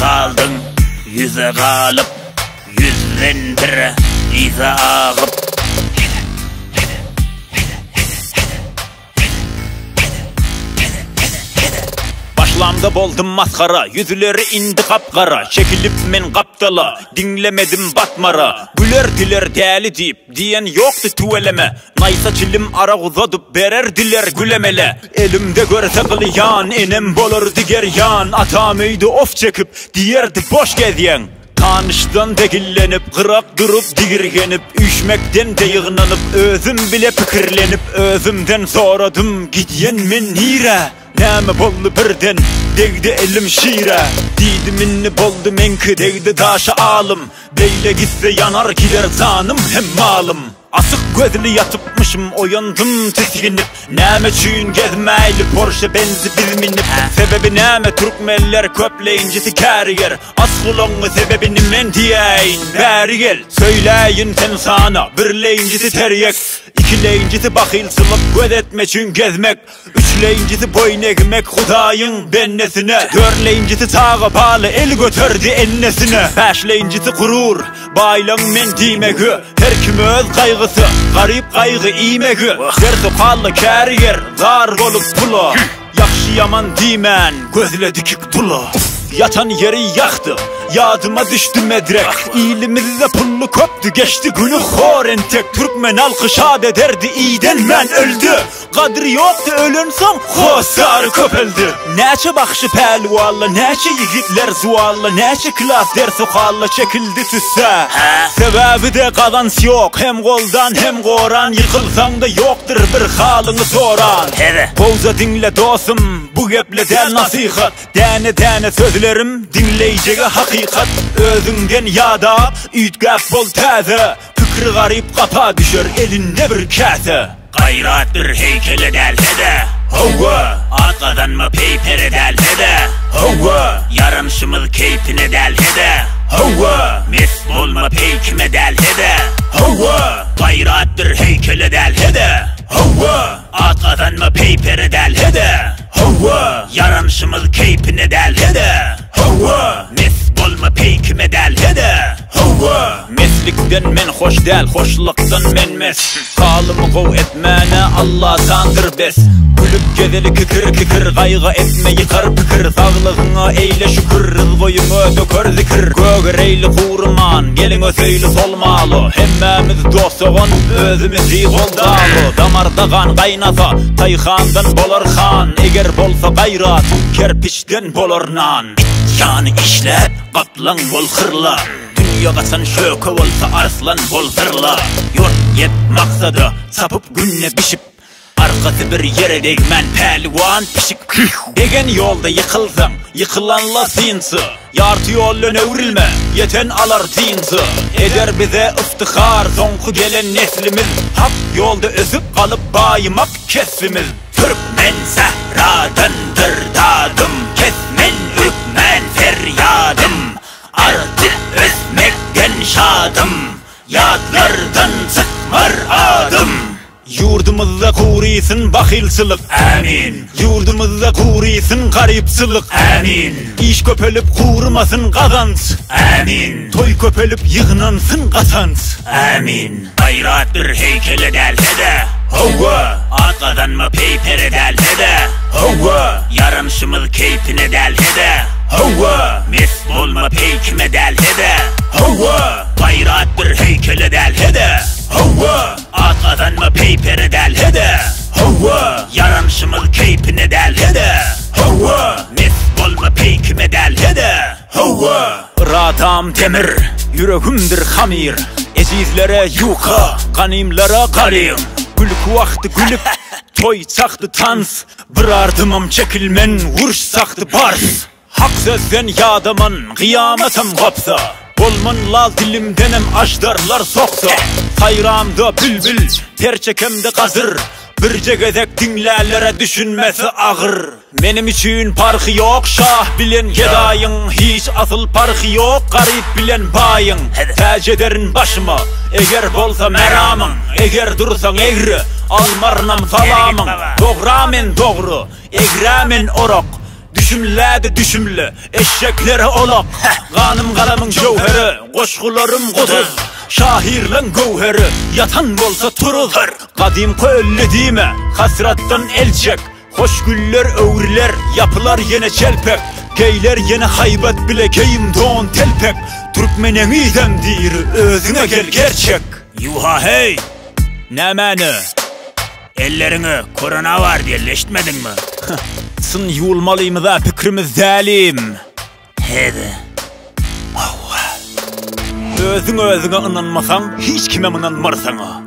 kaldın, yüze kalıp, yüzden bire ize ağıp. Başlamda boldum maskara, yüzleri indi kapkara. Çekilip men kaptala, dinlemedim batmara. Güler diler deli deyip, diyen yoktu tuveleme. Naysa çilim ara uzadıp bererdiler gülemele. Elimde görse kılıyan, enem bolur diger yan. Atamıydı of çekip, diyerdi boş geziyen. Tanıştan degillenip, kırak durup digirgenip, üşmekten de yığınanıp, özüm bile pikirlenip, özümden soradım gidiyen men nire. Näme boldu birden, degdi elim şiire. Didiminni boldu menki, degdi taşa alım. Beyle gitse yanar gider zanım hem malım. Asık gözlü yatıpmışım, oyandım tiskinip. Näme çüyün gezmeyli, Porsche benzi bizminip. Sebebi näme, Türkmenler köpleyincisi kariyer. Asılongu sebebini men diyeyin, beri gel. Söyleyin sen sana, birleyincisi teryek. İkileyincisi bakilsılıp gözetmeçün gezmek. Üçleyincisi boyun egmek Hudayın bennesine. Dörleyincisi sağa bağlı el götürdü ennesine. Beşleyincisi kurur baylan men dimegi. Her kim öz kaygısı garip kaygı imegi. Derdi kallı kariyer zar olup pula. Yakşı yaman dimen gözle dikik tula. Yatan yeri yaktı, yadıma düştü medrek. İyilimizde pullu köptü, geçti günü horentek. Türkmen alkışa derdi, iyiden men öldü. Kadri yoktu ölün son, hosarı köpeldi. Neçe bakşı pelvalla, neçe yigitler zualla, neçe klas der sokalla çekildi tüsse. Sebebi de kazanç yok, hem koldan hem koran. Yıkılsan da yoktur bir halını soran. Pouza dinle dostum, bu geple del nasihat. Dene dene sözlerim dinleyeceğe hakikat. Özünden yada üytgap bol taze. Fikri garip kapa düşer elinde bir kase. Gayrattır heykele delhede. Hova arkadan mı peypere delhede. Hova yarımşımız keyfine delhede. Hova mes olma peykime delhede. Hova gayrattır heykele delhede. Hova arkadan mı peypere delhede. Hova yarımşımız keyfine delhede. Hova mes olma peykime delhede. Hova meslikten men hoş del, hoşluktan men mes. Kalımı kov etmene Allah'tandır bes. Gülüp gezeli kikir kikir, kaygı etme yıkar pikir. Sağlığına eyle şükür, rızgoyunu dökör zikir. Gögreyli kurman, gelin öseyli solmalı. Hemmemiz dostoğun, özümüzü koldalı. Damarda kan kaynasa, tayhandan bolar han. Eger bolsa gayrat, kerpiçten bolar nan. Yani işlet, kaplan bol hırla. Dünya kasan şöke olsa arslan bol zırla. Yol yep maksadı, sapıp günne bişip. Arkası bir yere değmen pelvan pişik. Degen yolda yıkılsam, yıkılanla sinsi. Yartı yolla nevrilme, yeten alar dinsi. Eder bize iftihar, sonku gelen neslimiz. Hak yolda özüp kalıp bayımak kesimiz. Türkmen sehradandır dadım, kesmen ükmen feryadım. Artık özmekten şadım, yadlardan sıkmar adım. Yurdumuzda kurisin bakilsılık, amin. Yurdumuzda kurisin garipsılık, amin. İş köpelip kurmasın kazanç, amin. Toy köpelip yığınansın kazanç, amin. Gayrattır heykele delhede. Hova arkadan mı peypere delhede. Hova yarımşımız keyfine delhede. Hova mes olma peykime delhede. Hova gayrattır heykele delhede. Hova arkadan mı peypere delhede. Hova yarımşımız keyfine delhede. Hova mes olma peykime delhede. Hova radam demir, yüreğimdir hamir. Ezizlere yuka, kanimlere kalim. Gülük vakti gülüp, toy çaktı tans. Bir ardımım çekilmen, vuruş saktı bars. Hak sözden yadımın, kıyametim kopsa. Bolman lal dilimdenem ajdarlar soksa. Sayramda bülbül, perçekemde kazır. Bir gezek dinlerlere düşünmesi ağır. Benim için parkı yok, şah bilen gedayın. Hiç asıl parkı yok, garip bilen bayın. Tercih ederin başıma, eğer bolsa meramın. Eğer dursan egri, almarnam salamın. Doğramen doğru, egremen orok. düşümlädi düşümlü eşeklere olak. Kanım kalamın jowheri, koşkularım kuduz. Şahirlen gowheri, yatan bolsa turuz. Kadim köllediğime hasrattan el çek. Hoş güller öwriler, yapılar yine çelpek. Geyler yine haybet bile geyim don telpek. Türkmenen idem diri, özüne gel gerçek. Yuha hey! Ne meni? Ellerini korona var diye leşitmedin mi? Sın yulmalıyım da fikrimiz zalim. Hedi. Özüne inanmasan hiç kime inanmar sana.